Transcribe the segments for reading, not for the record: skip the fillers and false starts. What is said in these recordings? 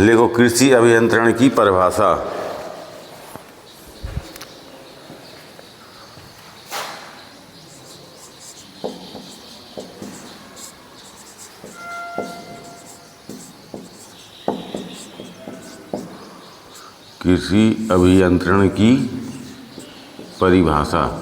लिखो कृषि अभियंत्रण की परिभाषा। कृषि अभियंत्रण की परिभाषा।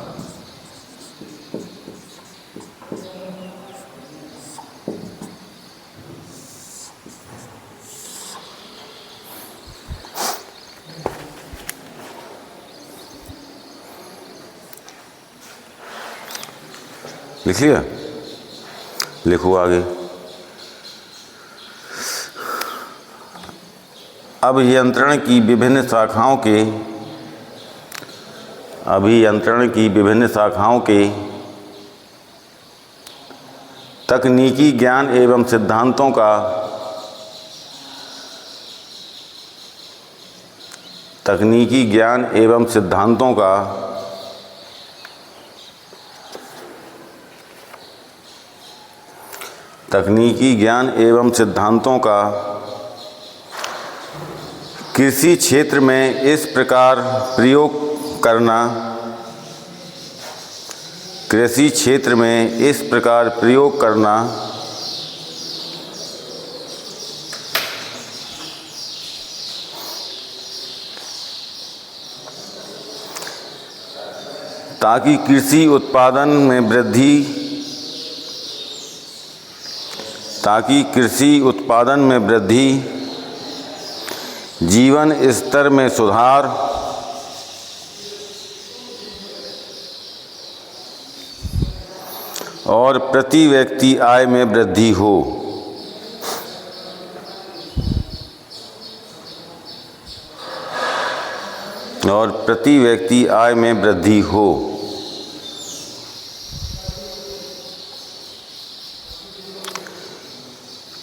लिख लिया? लिखो आगे। अभियंत्रण की विभिन्न शाखाओं के तकनीकी ज्ञान एवं सिद्धांतों का कृषि क्षेत्र में इस प्रकार प्रयोग करना ताकि कृषि उत्पादन में वृद्धि, जीवन स्तर में सुधार और प्रति व्यक्ति आय में वृद्धि हो।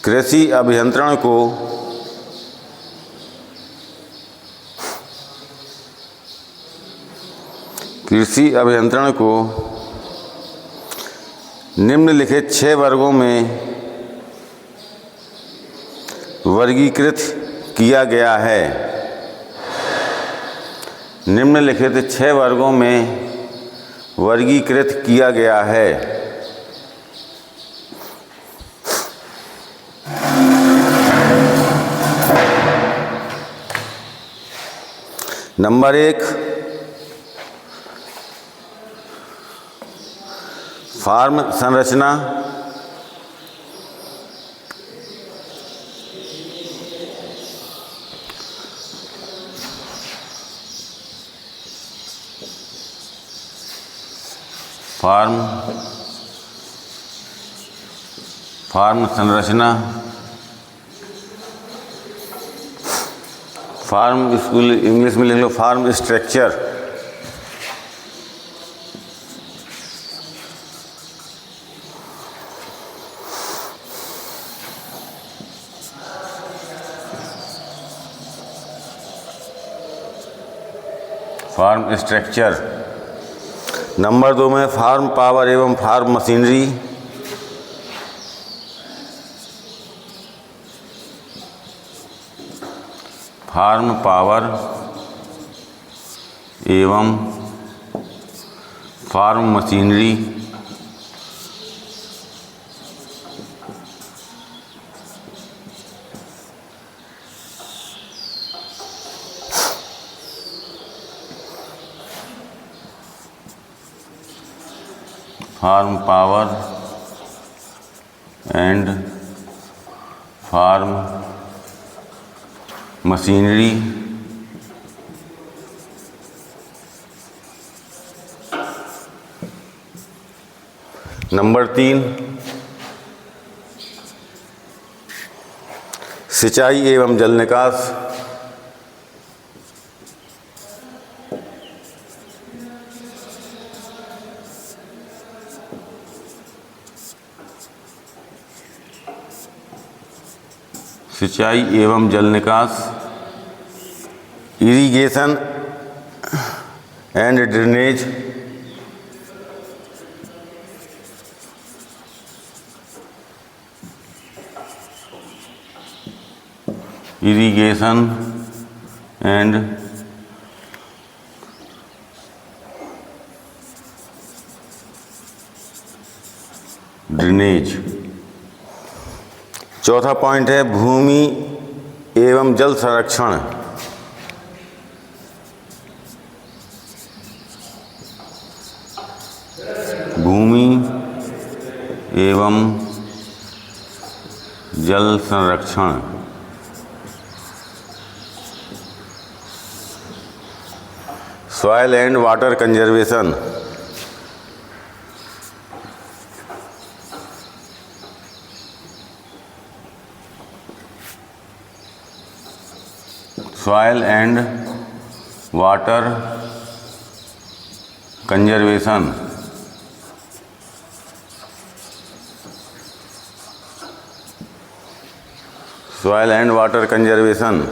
कृषि अभियंत्रण को निम्नलिखित 6 वर्गों में वर्गीकृत किया गया है। नंबर 1, फार्म संरचना। फार्म स्कूल इंग्लिश में लिख लो फार्म स्ट्रक्चर। नंबर 2 में फार्म पावर एवं फार्म मशीनरी। फार्म पावर एवं farm machinery. Farm power and farm machinery. Number 3, सिंचाई एवं जल निकास। Irrigation and drainage. irrigation and drainage. चौथा पॉइंट है भूमि एवं जल संरक्षण। भूमि एवं जल संरक्षण। Soil and water conservation. Soil and water conservation. Soil and water conservation.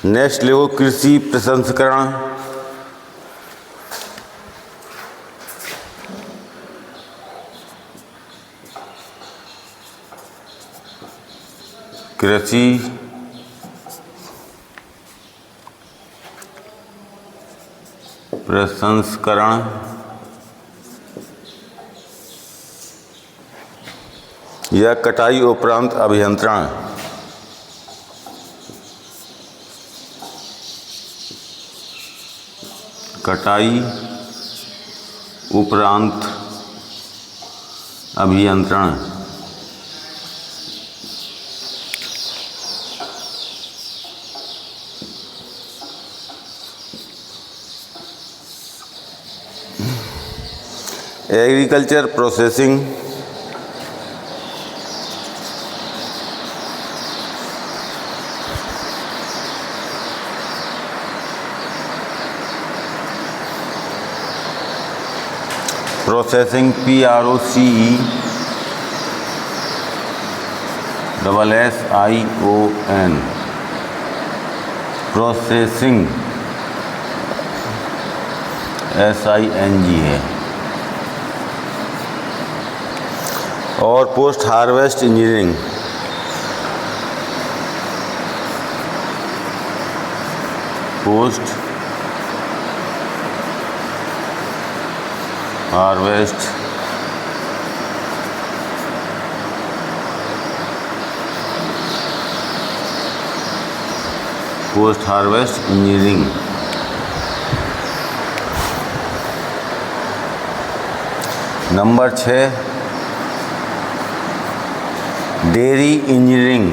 Next level कृषि प्रसंस्करण। कृषि प्रसंस्करण या कटाई उपरांत अभियंत्रण। कटाई उपरांत अभियंत्रण। Agriculture processing. Processing PROCESSION। Processing SING है। और post harvest engineering. Post harvest engineering. Number 6 dairy engineering.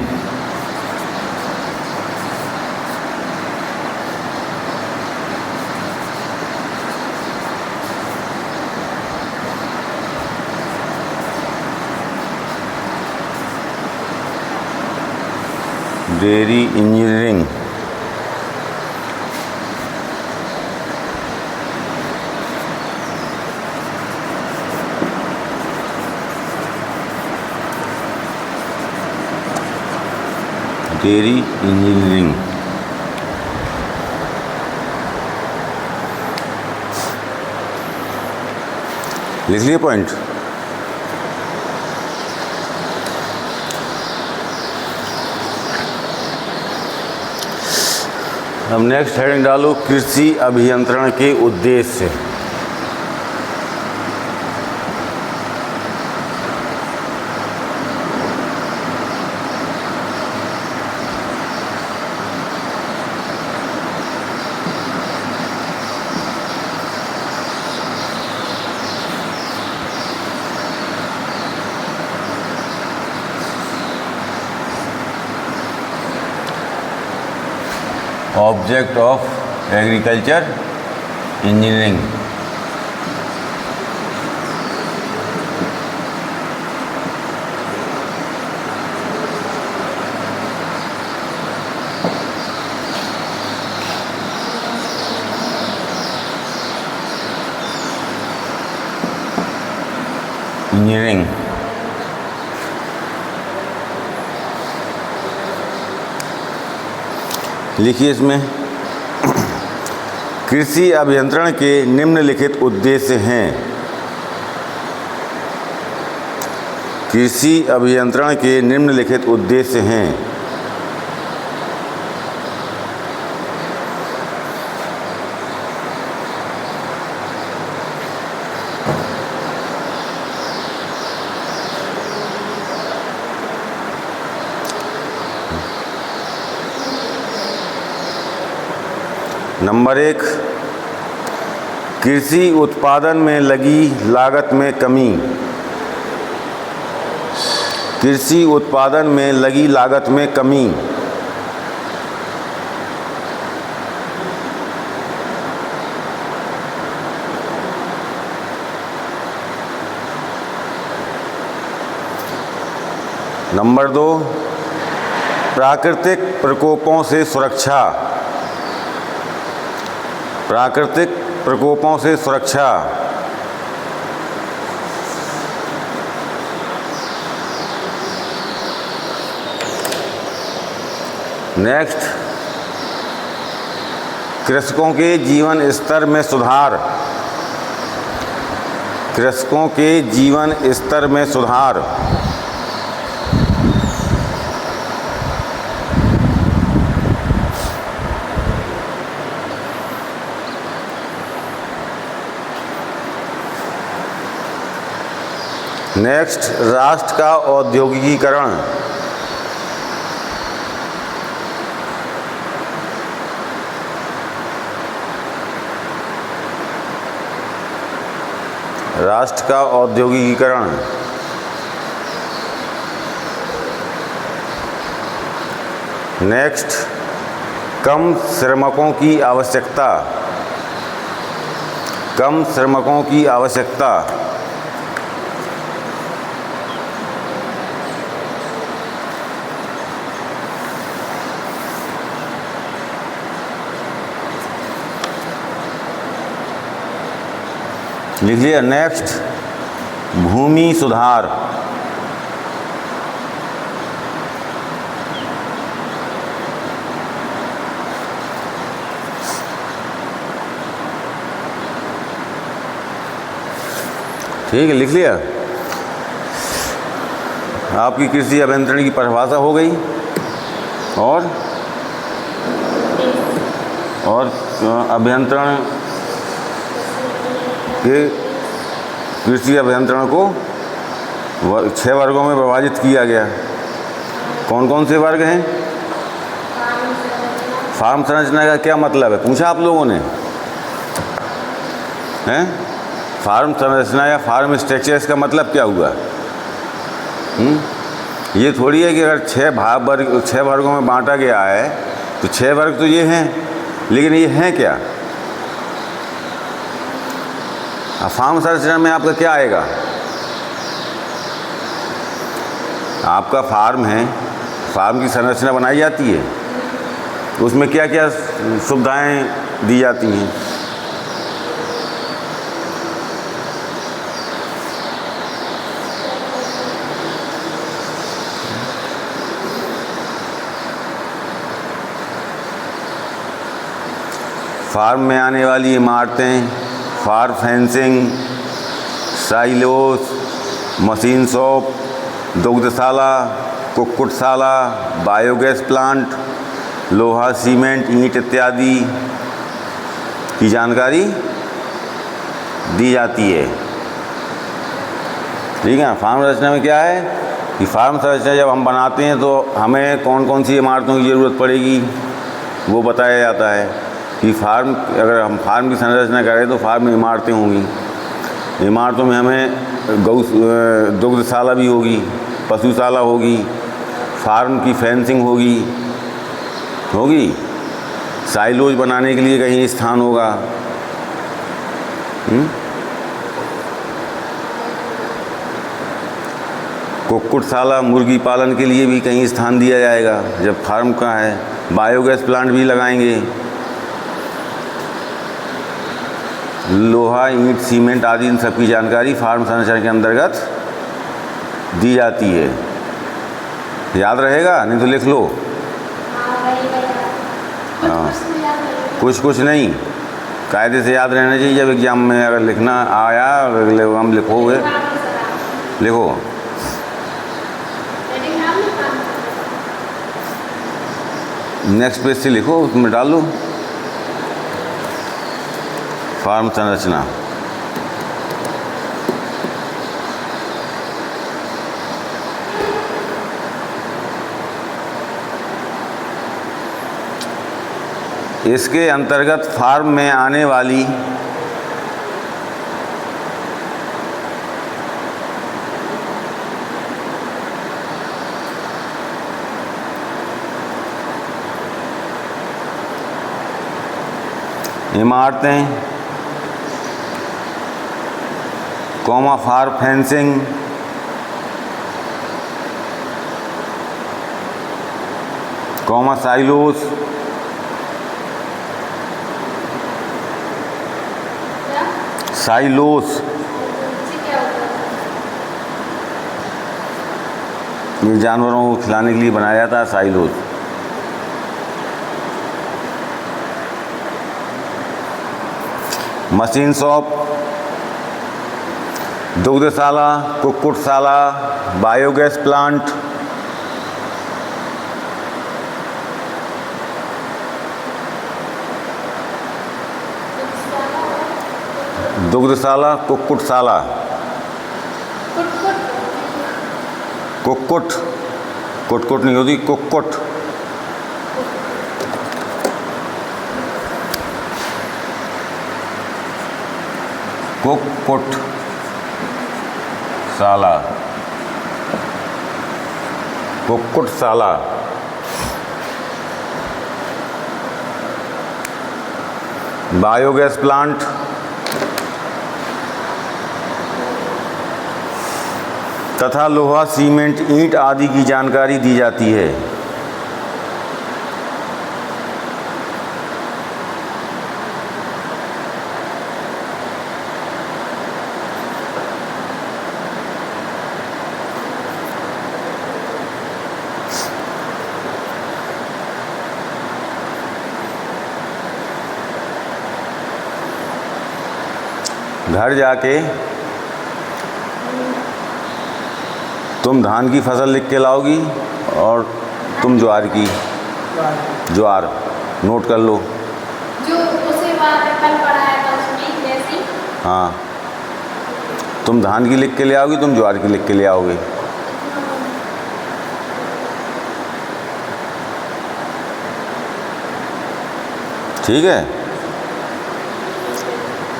Dairy engineering. Dairy engineering. लिख लिए पॉइंट। अब नेक्स्ट हेडिंग डालो कृषि अभियंत्रण के उद्देश्य। Object of agriculture engineering. Engineering. लिखिए इसमें, कृषि अभियंत्रण के निम्नलिखित उद्देश्य हैं। कृषि अभियंत्रण के निम्नलिखित उद्देश्य हैं। नंबर 1, कृषि उत्पादन में लगी लागत में कमी। कृषि उत्पादन में लगी लागत में कमी। नंबर 2, प्राकृतिक प्रकोपों से सुरक्षा। प्राकृतिक प्रकोपों से सुरक्षा। नेक्स्ट, कृषकों के जीवन स्तर में सुधार। कृषकों के जीवन स्तर में सुधार। नेक्स्ट, राष्ट्र का औद्योगिकीकरण। राष्ट्र का औद्योगिकीकरण। नेक्स्ट, कम श्रमिकों की आवश्यकता। कम श्रमिकों की आवश्यकता। लिख लिया। नेक्स्ट, भूमि सुधार। ठीक है, लिख लिया। आपकी कृषि अभियंत्रण की परिभाषा हो गई। और अभियंत्रण के कृषि अभियंत्रण को 6 वर्गों में विभाजित किया गया। कौन कौन से वर्ग हैं? फार्म संरचना का क्या मतलब है, पूछा आप लोगों ने? हैं? फार्म संरचना या फार्म स्ट्रक्चर, इसका मतलब क्या हुआ? ये थोड़ी है कि अगर 6 वर्गों में बांटा गया है तो 6 वर्ग तो ये हैं, लेकिन ये हैं क्या? फार्म संरचना में आपका क्या आएगा? आपका फार्म है, फार्म की संरचना बनाई जाती है, उसमें क्या क्या सुविधाएं दी जाती हैं? फार्म में आने वाली इमारतें, farm fencing, silos, machine shop, दुग्धशाला, कुक्कुटशाला, बायोगैस प्लांट, लोहा, सीमेंट, ईंट इत्यादि की जानकारी दी जाती है। ठीक है। फार्म संरचना में क्या है कि फार्म संरचना जब हम बनाते हैं तो हमें कौन कौन सी इमारतों की ज़रूरत पड़ेगी वो बताया जाता है कि अगर हम फार्म की संरचना करें तो फार्म में इमारतें होंगी। इमारतों में हमें दुग्धशाला भी होगी, पशुशाला होगी, फार्म की फेंसिंग होगी, साइलोज बनाने के लिए कहीं स्थान होगा। कुक्कुटशाला, मुर्गी पालन के लिए भी कहीं स्थान दिया जाएगा जब फार्म का है। बायोगैस प्लांट भी लगाएंगे। लोहा, ईंट, सीमेंट आदि इन सब की जानकारी फार्म संरचना के अंतर्गत दी जाती है। याद रहेगा, नहीं तो लिख लो। हाँ, कुछ नहीं, कायदे से याद रहना चाहिए। जब एग्ज़ाम में अगर लिखना आया, हम लिखोगे, लिखो। नेक्स्ट पेज से लिखो, उसमें डाल लो फार्म संरचना। इसके अंतर्गत फार्म में आने वाली इमारतें, comma farm fencing, comma silos, silos, ये जानवरों को खिलाने के लिए बनाया जाता है साइलोस। मशीन शॉप, दुग्धशाला, कुक्कुटशाला, बायोगैस प्लांट, दुग्धशाला, कुक्कुटशाला, कुक्कुट, कुटकुट नहीं होती, कुक्कुट, कुक्कुटशाला, कुक्कुटशाला, बायोगैस प्लांट, तथा लोहा, सीमेंट, ईंट आदि की जानकारी दी जाती है। घर जाके तुम धान की फसल लिख के लाओगी और तुम ज्वार की, ज्वार नोट कर लो। जो उसे कल पढ़ाया था उसमें जैसी। हाँ, तुम धान की लिख के ले आओगी, तुम ज्वार की लिख के ले आओगे। ठीक है,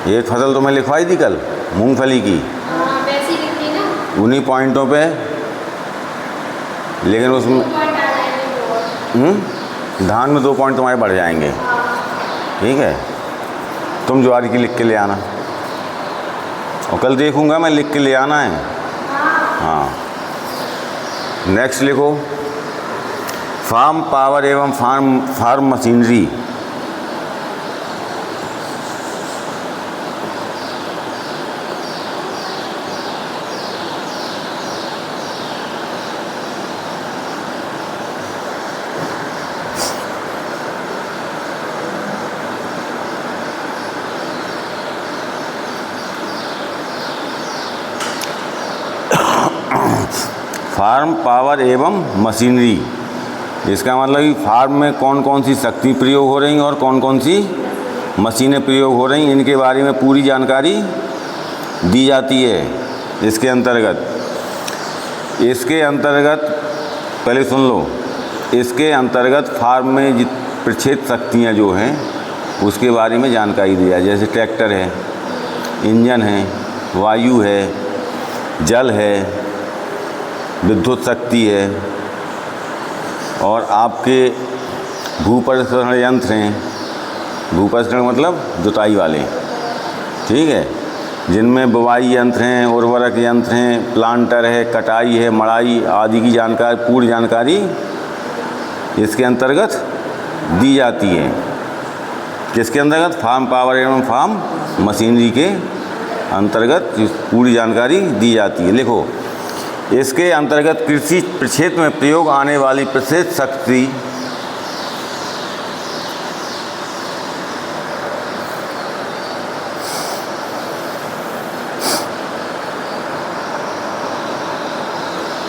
एक फसल तो मैं लिखवाई थी कल, मूंगफली की, वैसी लिखी ना, उन्हीं पॉइंटों पे, लेकिन उसमें धान में 2 पॉइंट तुम्हारे बढ़ जाएंगे। ठीक है, तुम ज्वार की लिख के ले आना, और कल देखूंगा मैं, लिख के ले आना है। हाँ, नेक्स्ट लिखो, फार्म पावर एवं फार्म मशीनरी। फार्म पावर एवं मशीनरी, इसका मतलब कि फार्म में कौन कौन सी शक्ति प्रयोग हो रही और कौन कौन सी मशीनें प्रयोग हो रही, इनके बारे में पूरी जानकारी दी जाती है इसके अंतर्गत। पहले सुन लो, इसके अंतर्गत फार्म में प्रक्षेप शक्तियाँ जो हैं उसके बारे में जानकारी दी जाए। जैसे ट्रैक्टर है, इंजन है, वायु है, जल है, विद्युत शक्ति है, और आपके भूपरिष्करण यंत्र हैं। भूपरिष्करण मतलब जुताई वाले, ठीक है, जिनमें बुवाई यंत्र हैं, उर्वरक यंत्र हैं, प्लांटर है, कटाई है, मड़ाई आदि की जानकारी, पूरी जानकारी इसके अंतर्गत दी जाती है। किसके अंतर्गत? फार्म पावर एवं फार्म मशीनरी के अंतर्गत पूरी जानकारी दी जाती है। लिखो, इसके अंतर्गत कृषि क्षेत्र में प्रयोग आने वाली प्रशेष शक्ति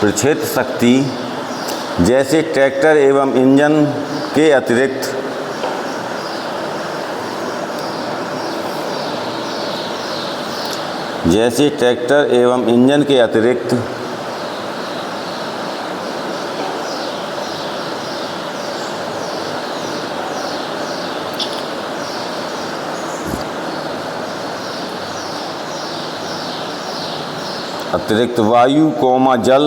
प्रक्षेत्र शक्ति जैसे ट्रैक्टर एवं इंजन के अतिरिक्त वायु जल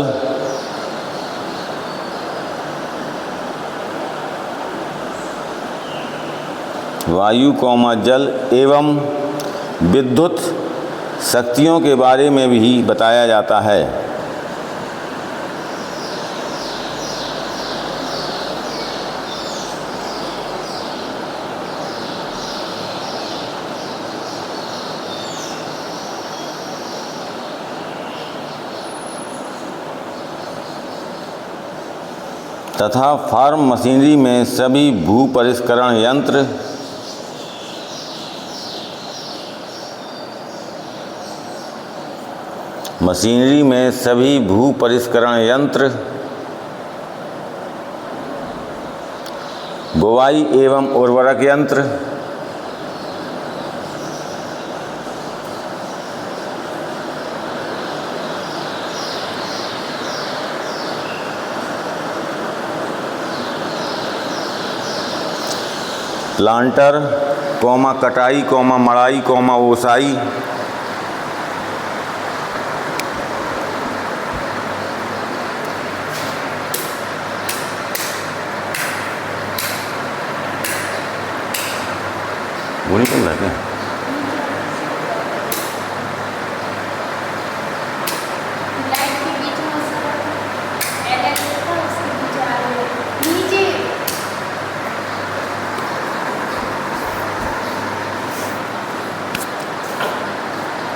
जल एवं विद्युत शक्तियों के बारे में भी बताया जाता है। तथा फार्म मशीनरी में सभी भू परिष्करण यंत्र बुवाई एवं उर्वरक यंत्र प्लांटर, कटाई, मड़ाई, ओसाई वो नहीं करना क्या? लाइट के बीच में उसके बीच आ रहे हैं नीचे।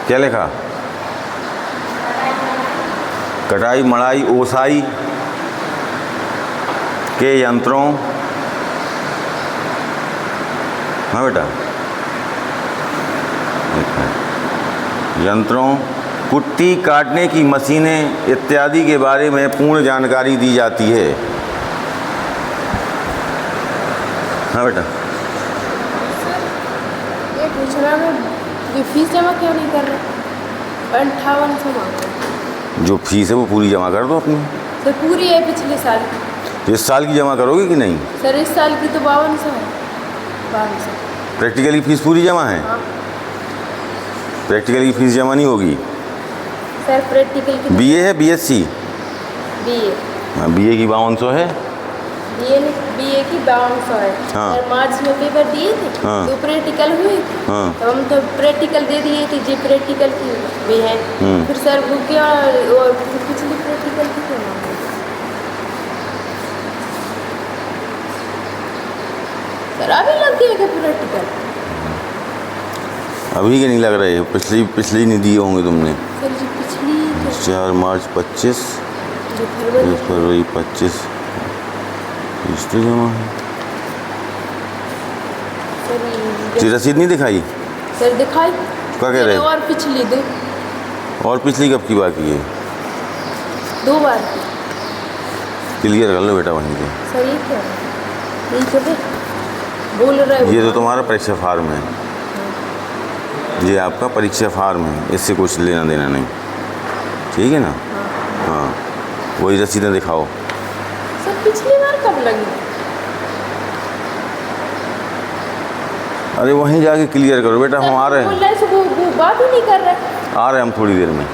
क्या लिखा? कटाई, मड़ाई, ओसाई के यंत्रों, हाँ बेटा, यंत्रों, कुट्टी काटने की मशीनें इत्यादि के बारे में पूर्ण जानकारी दी जाती है। हाँ बेटा, ये पूछना में ये फीस जमा क्यों नहीं कर रहे? 5800 मांग रहे। जो फीस है वो पूरी जमा कर दो अपनी। सर पूरी है पिछले साल की। तो इस साल की जमा करोगे कि नहीं? सर इस साल की तो 5200 है। 5200 प्रैक्टिकली फीस पूरी जमा है? हाँ। प्रैक्टिकली फीस जमा नहीं होगी। सर प्रैक्टिकल की बीए है बीएससी? बीए। हाँ, बीए की 5200 है। बीए की 5200 है। हाँ। सर मार्च में पेपर दिए थे। हाँ। तो प्रैक्टिकल हुई। हाँ। तो हम तो प्रैक्टिकल दे दिए थे, जी प्रैक्टिकल की भी है। फिर सर वो क्या और पिछली प्रैक्टिकल की क्यों मांग रहे? सर अभी लगती है क्या प्रैक्टिकल? अभी के नहीं लग रहे, पिछली नहीं दिए होंगे तुमने। सर जी पिछली तो 4 मार्च 25, जो फरवरी 25 फीस तो जमा है। सर ये रसीद नहीं दिखाई? सर दिखाई क्या कह रहे? और पिछली दो, और पिछली कब की बाकी है? 2 बार की। क्लियर कर लो बेटा वहीं से। सर ये क्या है? यही तो है बोल रहे हो। ये तो तुम्हारा परीक्षा फार्म है, ये आपका परीक्षा फार्म है, इससे कुछ लेना देना नहीं, ठीक है ना? हाँ, वही रसीदें दिखाओ। सर पिछली बार कब लगी? अरे वहीं जाके क्लियर करो बेटा, हम आ रहे बोल हैं। रहे हैं वो बात ही नहीं कर रहे। आ रहे हैं हम थोड़ी देर में,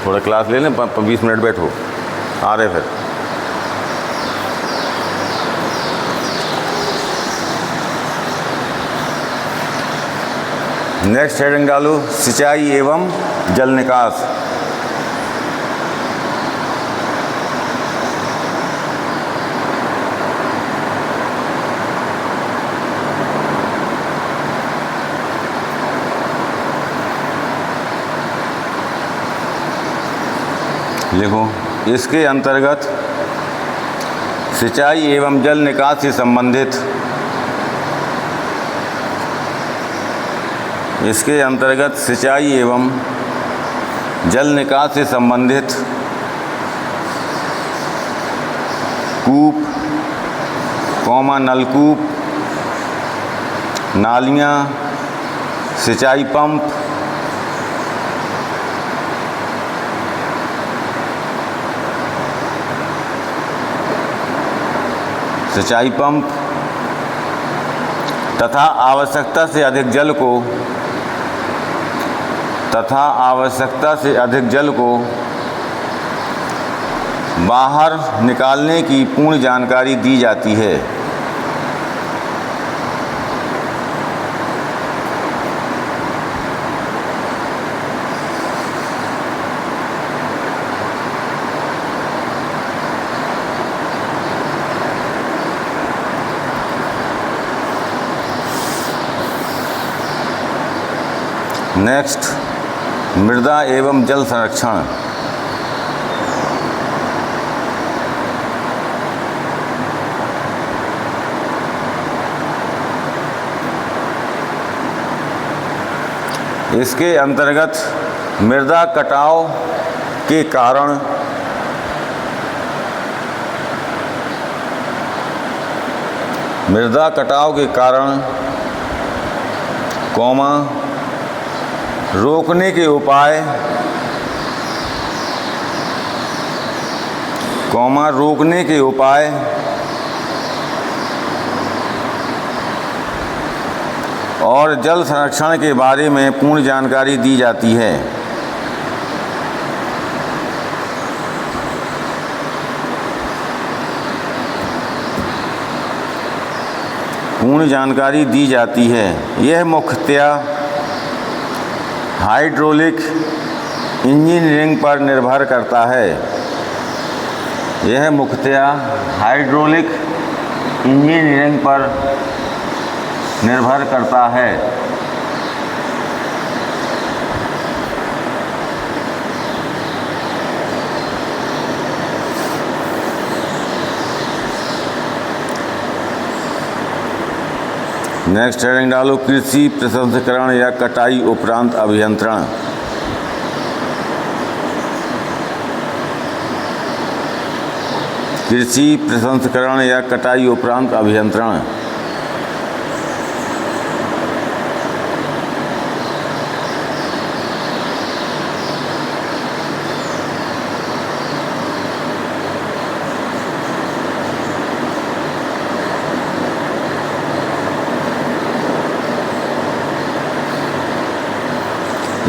थोड़ा क्लास ले लें, 20 मिनट बैठो, आ रहे फिर। नेक्स्ट हेडिंग डालो, सिंचाई एवं जल निकास। लिखो इसके अंतर्गत सिंचाई एवं जल निकास से संबंधित इसके अंतर्गत सिंचाई एवं जल निकास से संबंधित कूप, नलकूप, नालियाँ, सिंचाई पंप, तथा आवश्यकता से अधिक जल को बाहर निकालने की पूर्ण जानकारी दी जाती है। नेक्स्ट, मृदा एवं जल संरक्षण। इसके अंतर्गत मृदा कटाव के कारण रोकने के उपाय और जल संरक्षण के बारे में पूर्ण जानकारी दी जाती है। यह मुख्यतया हाइड्रोलिक इंजीनियरिंग पर निर्भर करता है। नेक्स्ट हेडिंग डालो, कृषि प्रसंस्करण या कटाई उपरांत अभियंत्रण।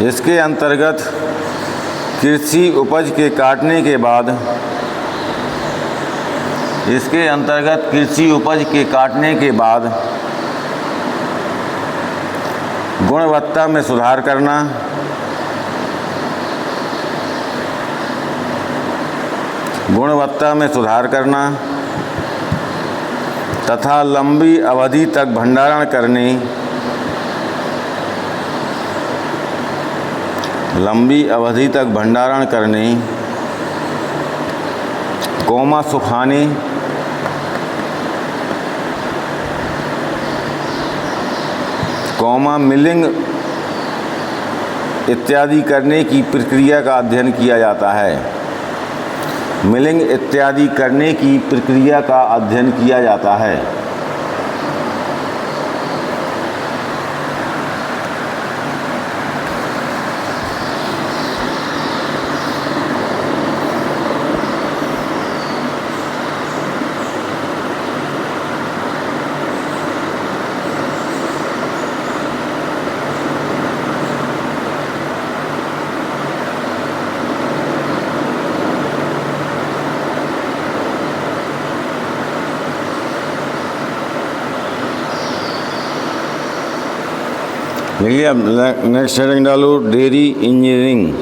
इसके अंतर्गत कृषि उपज के काटने के बाद गुणवत्ता में सुधार करना तथा लंबी अवधि तक भंडारण करने, सुखाने, मिलिंग इत्यादि करने की प्रक्रिया का अध्ययन किया जाता है। देखिए, अब नेक्स्ट हेडिंग डालो, डेयरी इंजीनियरिंग।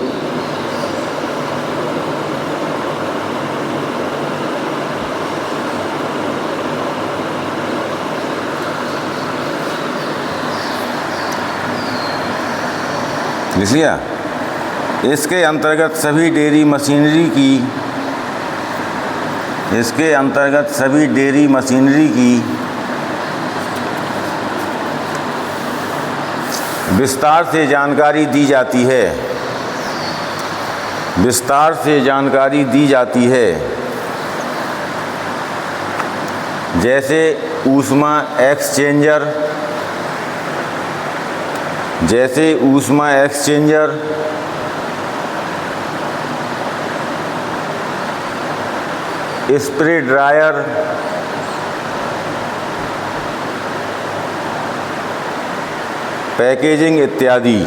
लिख लिया। इसके अंतर्गत सभी डेयरी मशीनरी की इसके अंतर्गत सभी डेयरी मशीनरी की विस्तार से जानकारी दी जाती है। विस्तार से जानकारी दी जाती है, जैसे ऊष्मा एक्सचेंजर, स्प्रे ड्रायर, पैकेजिंग इत्यादि।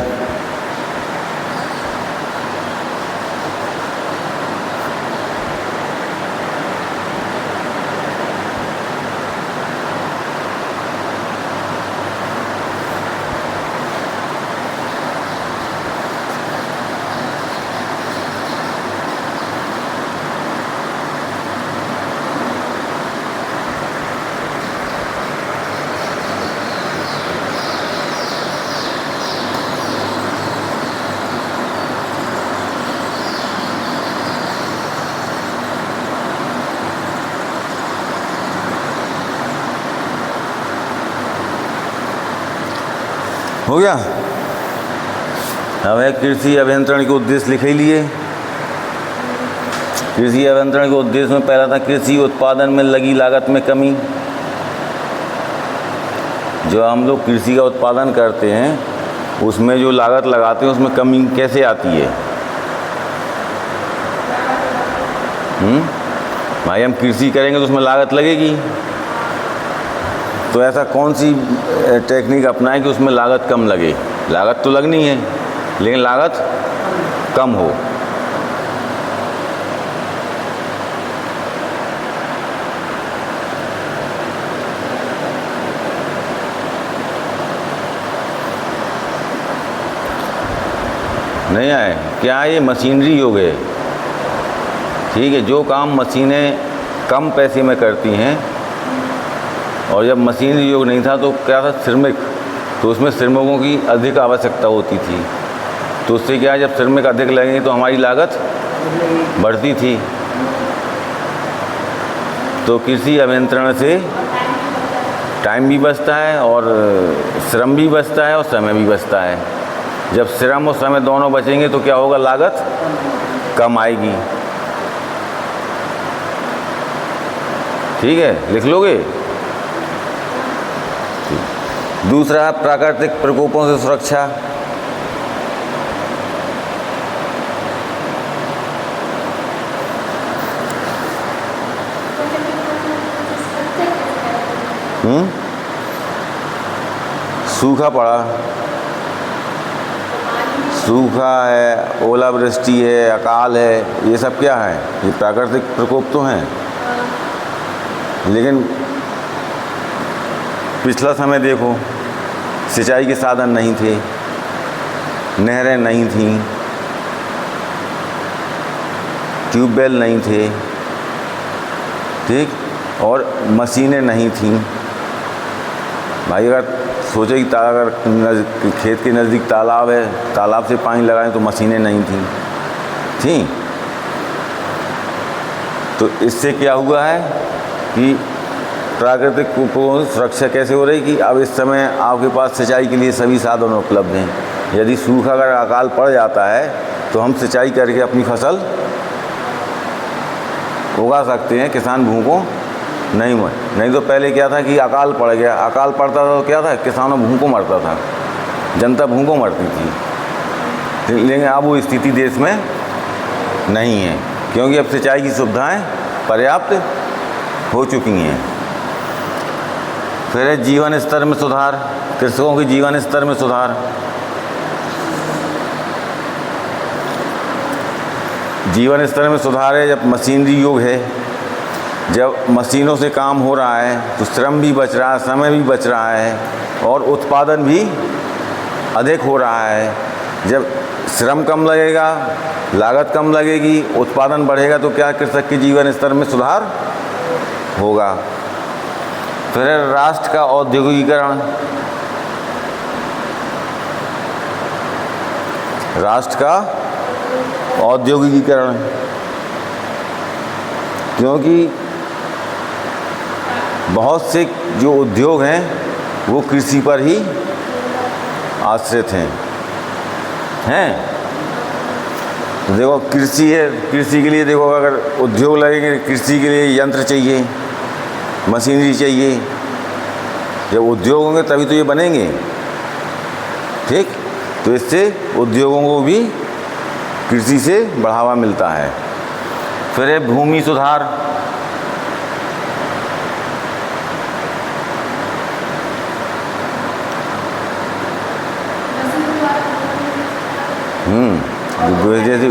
हो गया। अब है कृषि अभियंत्रण के उद्देश्य लिख ही लिए। कृषि अभियंत्रण के उद्देश्य में पहला था कृषि उत्पादन में लगी लागत में कमी। जो हम लोग कृषि का उत्पादन करते हैं उसमें जो लागत लगाते हैं उसमें कमी कैसे आती है। भाई हम कृषि करेंगे तो उसमें लागत लगेगी, तो ऐसा कौन सी टेक्निक अपनाएं कि उसमें लागत कम लगे। लागत तो लगनी है लेकिन लागत कम हो। नहीं आए क्या? ये मशीनरी योग है, ठीक है। जो काम मशीनें कम पैसे में करती हैं, और जब मशीनरी योग नहीं था तो क्या था, श्रमिक, तो उसमें श्रमिकों की अधिक आवश्यकता होती थी। तो उससे क्या है, जब श्रमिक अधिक लगेंगे तो हमारी लागत बढ़ती थी। तो कृषि अभियंत्रण से टाइम भी बचता है और श्रम भी बचता है और समय भी बचता है। जब श्रम और समय दोनों बचेंगे तो क्या होगा, लागत कम आएगी। ठीक है, लिख लोगे। दूसरा है प्राकृतिक प्रकोपों से सुरक्षा। सूखा पड़ा, सूखा है, ओलावृष्टि है, अकाल है, ये सब क्या है, ये प्राकृतिक प्रकोप तो हैं। लेकिन पिछला समय देखो, सिंचाई के साधन नहीं थे, नहरें नहीं थीं, ट्यूबवेल नहीं थे, ठीक, और मशीनें नहीं थीं। भाई अगर सोचे कि अगर खेत के नज़दीक तालाब है, तालाब से पानी लगाएं तो मशीनें नहीं थी। तो इससे क्या हुआ है कि प्राकृतिक प्रकोपों से सुरक्षा कैसे हो रही कि अब इस समय आपके पास सिंचाई के लिए सभी साधन उपलब्ध हैं। यदि सूखा अगर अकाल पड़ जाता है तो हम सिंचाई करके अपनी फसल उगा सकते हैं, किसान भूखों नहीं तो पहले क्या था कि अकाल पड़ गया, अकाल पड़ता था तो क्या था, किसानों भूखों मरता था, जनता भूखों मरती थी। लेकिन अब वो स्थिति देश में नहीं है, क्योंकि अब सिंचाई की सुविधाएं पर्याप्त हो चुकी हैं। फिर है जीवन स्तर में सुधार, कृषकों के जीवन स्तर में सुधार। जीवन स्तर में सुधार है जब मशीनरी युग है, जब मशीनों से काम हो रहा है तो श्रम भी बच रहा है, समय भी बच रहा है और उत्पादन भी अधिक हो रहा है। जब श्रम कम लगेगा, लागत kam लगेगी, उत्पादन बढ़ेगा तो क्या कृषक के जीवन स्तर में सुधार होगा। फिर राष्ट्र का औद्योगिकीकरण, राष्ट्र का औद्योगिकीकरण, क्योंकि बहुत से जो उद्योग हैं वो कृषि पर ही आश्रित हैं। तो देखो कृषि है, कृषि के लिए देखो अगर उद्योग लगेंगे, कृषि के लिए यंत्र चाहिए, मशीनरी चाहिए। जब उद्योग होंगे तभी तो ये बनेंगे, ठीक। तो इससे उद्योगों को भी कृषि से बढ़ावा मिलता है। फिर है भूमि सुधार। जैसे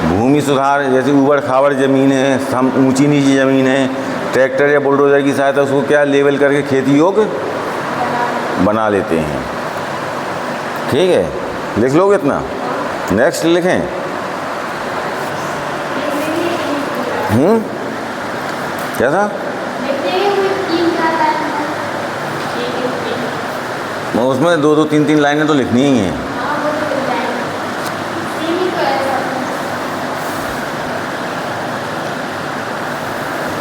भूमि सुधार, जैसे ऊबड़ खाबड़ ज़मीन है, ऊंची नीची ज़मीन है, ट्रैक्टर या बुलडोज़र की सहायता उसको क्या लेवल करके खेती योग्य बना लेते हैं, ठीक है। लिख लोगे इतना। नेक्स्ट लिखें। क्या था? उसमें 2-2, 3-3 लाइनें तो लिखनी ही हैं।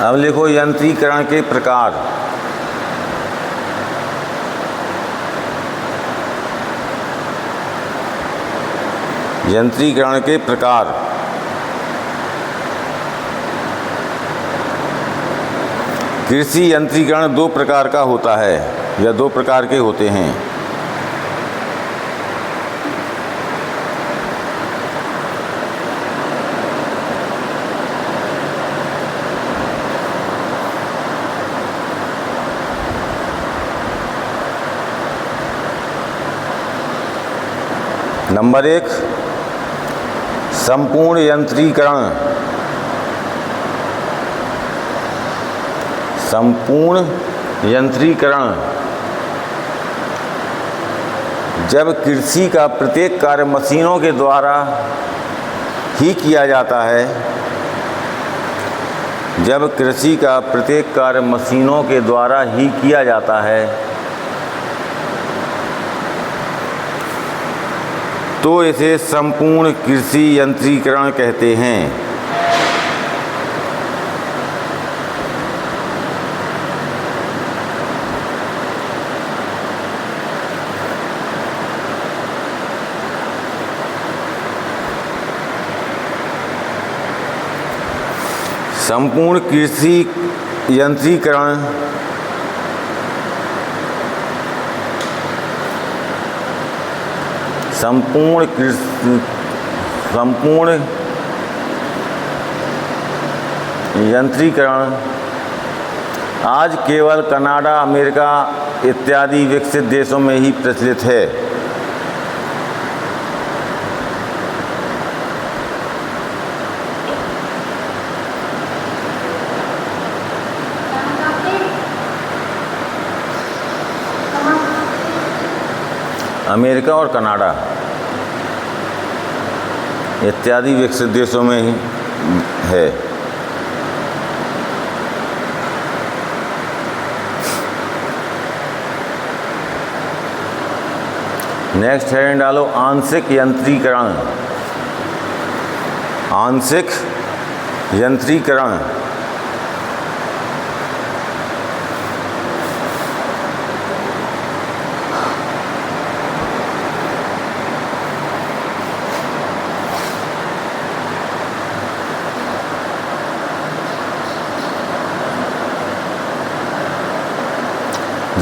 अब लिखो यंत्रीकरण के प्रकार। यंत्रीकरण के प्रकार। कृषि यंत्रीकरण 2 प्रकार का होता है या 2 प्रकार के होते हैं। नंबर 1, संपूर्ण यंत्रीकरण। संपूर्ण यंत्रीकरण जब कृषि का प्रत्येक कार्य मशीनों के द्वारा ही किया जाता है। जब कृषि का प्रत्येक कार्य मशीनों के द्वारा ही किया जाता है तो इसे संपूर्ण कृषि यंत्रीकरण कहते हैं। संपूर्ण कृषि यंत्रीकरण संपूर्ण यंत्रीकरण आज केवल कनाडा, अमेरिका इत्यादि विकसित देशों में ही प्रचलित है। अमेरिका और कनाडा इत्यादि विकसित देशों में ही है। नेक्स्ट हेडिंग डालो आंशिक यंत्रीकरण। आंशिक यंत्रीकरण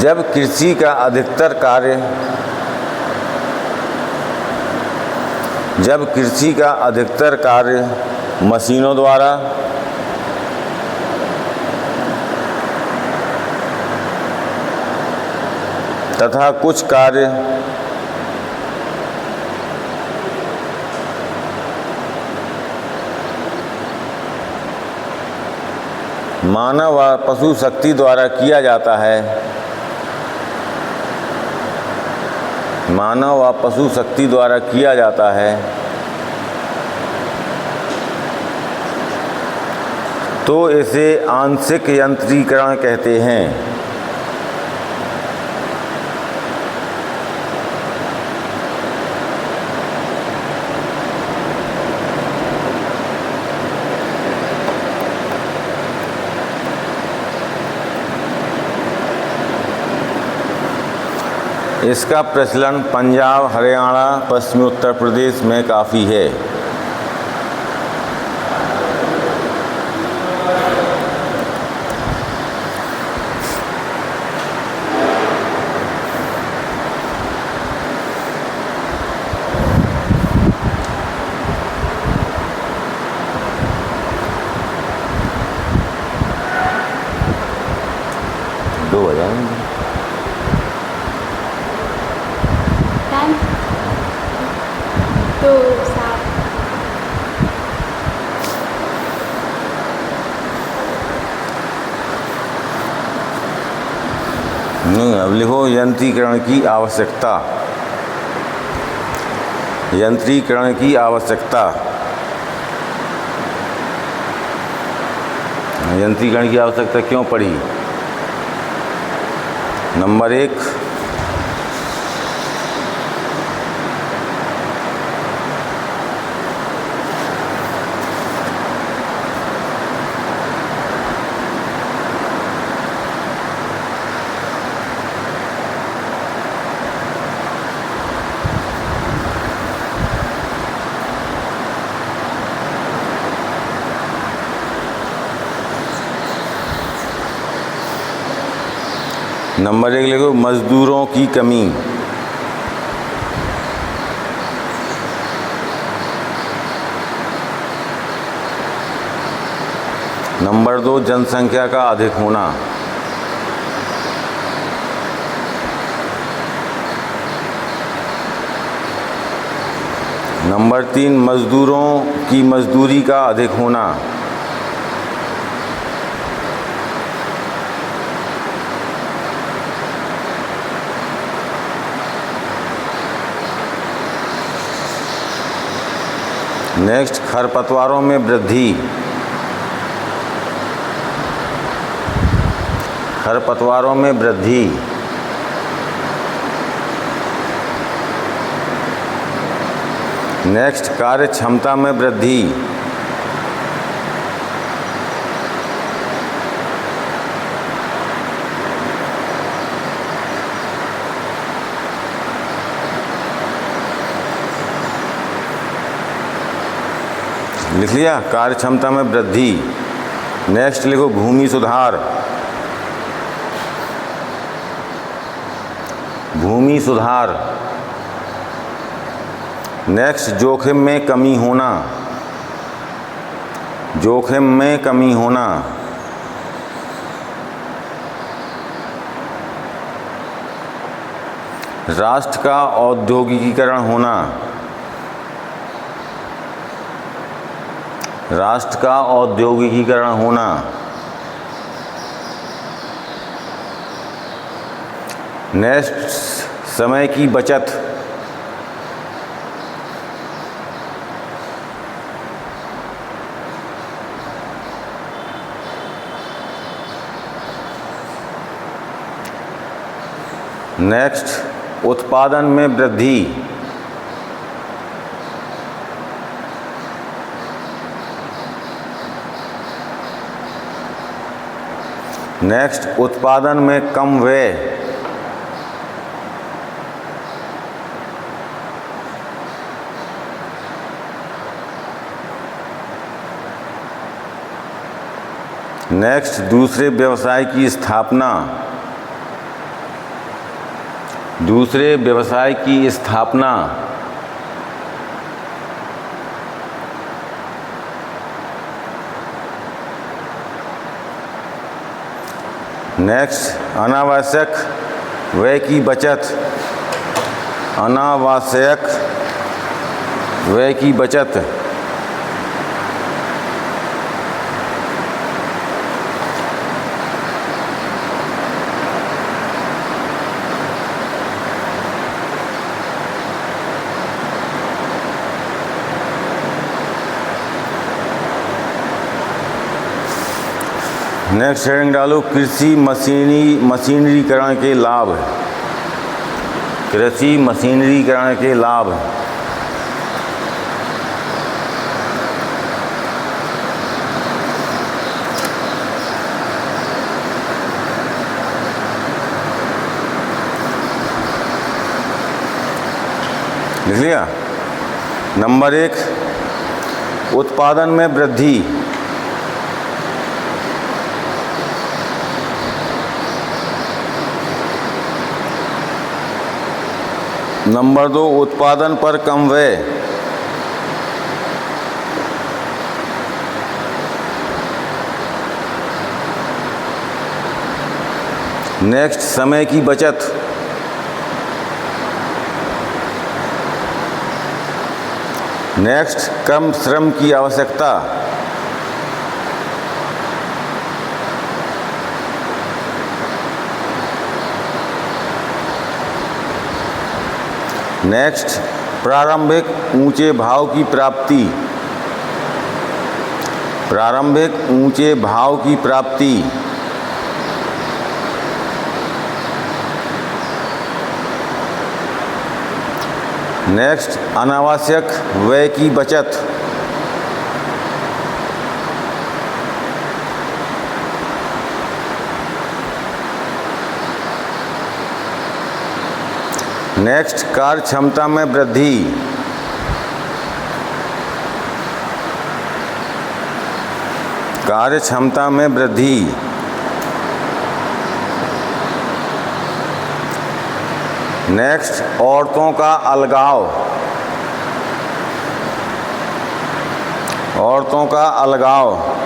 जब कृषि का अधिकतर कार्य मशीनों द्वारा तथा कुछ कार्य मानव व पशु शक्ति द्वारा किया जाता है। मानव व पशु शक्ति द्वारा किया जाता है तो इसे आंशिक यंत्रीकरण कहते हैं। इसका प्रचलन पंजाब, हरियाणा, पश्चिमी उत्तर प्रदेश में काफ़ी है। दो बजा टाइम तो 7। नहीं, अब लिखो यंत्रीकरण की आवश्यकता। यंत्रीकरण की आवश्यकता। यंत्रीकरण की आवश्यकता क्यों पड़ी? नंबर 1, लिखो मजदूरों की कमी। नंबर 2, जनसंख्या का अधिक होना। नंबर 3, मजदूरों की मजदूरी का अधिक होना। नेक्स्ट, खरपतवारों में वृद्धि। खरपतवारों में वृद्धि। नेक्स्ट, कार्य क्षमता में वृद्धि। लिख लिया, कार्य क्षमता में वृद्धि। नेक्स्ट लिखो भूमि सुधार। भूमि सुधार। नेक्स्ट, जोखिम में कमी होना। जोखिम में कमी होना। राष्ट्र का औद्योगिकीकरण होना। राष्ट्र का औद्योगिकीकरण होना। नेक्स्ट, समय की बचत। नेक्स्ट, उत्पादन में वृद्धि। नेक्स्ट, उत्पादन में कम व्यय। नेक्स्ट, दूसरे व्यवसाय की स्थापना। दूसरे व्यवसाय की स्थापना। नेक्स्ट, अनावश्यक व्यय की बचत। अनावश्यक व्यय की बचत। नेक्स्ट हेडिंग डालो, कृषि मशीनरीकरण के लाभ। कृषि मशीनरीकरण के लाभ। लिख लिया। नंबर 1, उत्पादन में वृद्धि। नंबर 2, उत्पादन पर कम व्यय। नेक्स्ट, समय की बचत। नेक्स्ट, कम श्रम की आवश्यकता। नेक्स्ट, प्रारंभिक ऊंचे भाव की प्राप्ति। प्रारंभिक ऊंचे भाव की प्राप्ति। नेक्स्ट, अनावश्यक व्यय की बचत। नेक्स्ट, कार्य क्षमता में वृद्धि। कार्य क्षमता में वृद्धि। नेक्स्ट, औरतों का अलगाव। औरतों का अलगाव।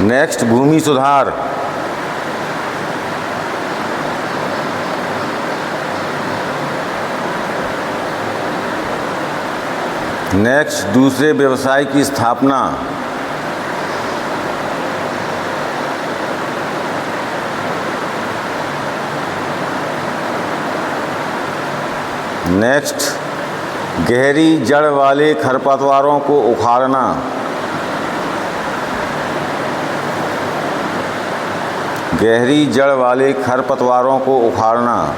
नेक्स्ट, भूमि सुधार। नेक्स्ट, दूसरे व्यवसाय की स्थापना। नेक्स्ट, गहरी जड़ वाले खरपतवारों को उखाड़ना। गहरी जड़ वाले खरपतवारों को उखाड़ना।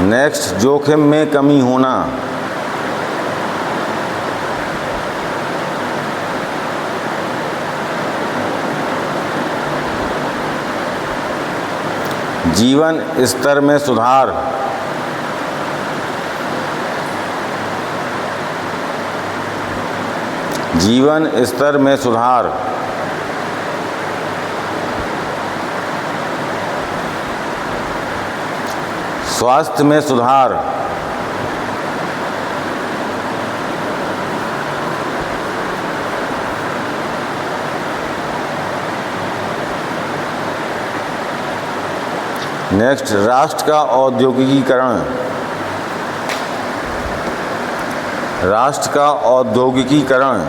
नेक्स्ट, जोखिम में कमी होना। जीवन स्तर में सुधार। जीवन स्तर में सुधार। स्वास्थ्य में सुधार। नेक्स्ट, राष्ट्र का औद्योगिकीकरण। राष्ट्र का औद्योगिकीकरण।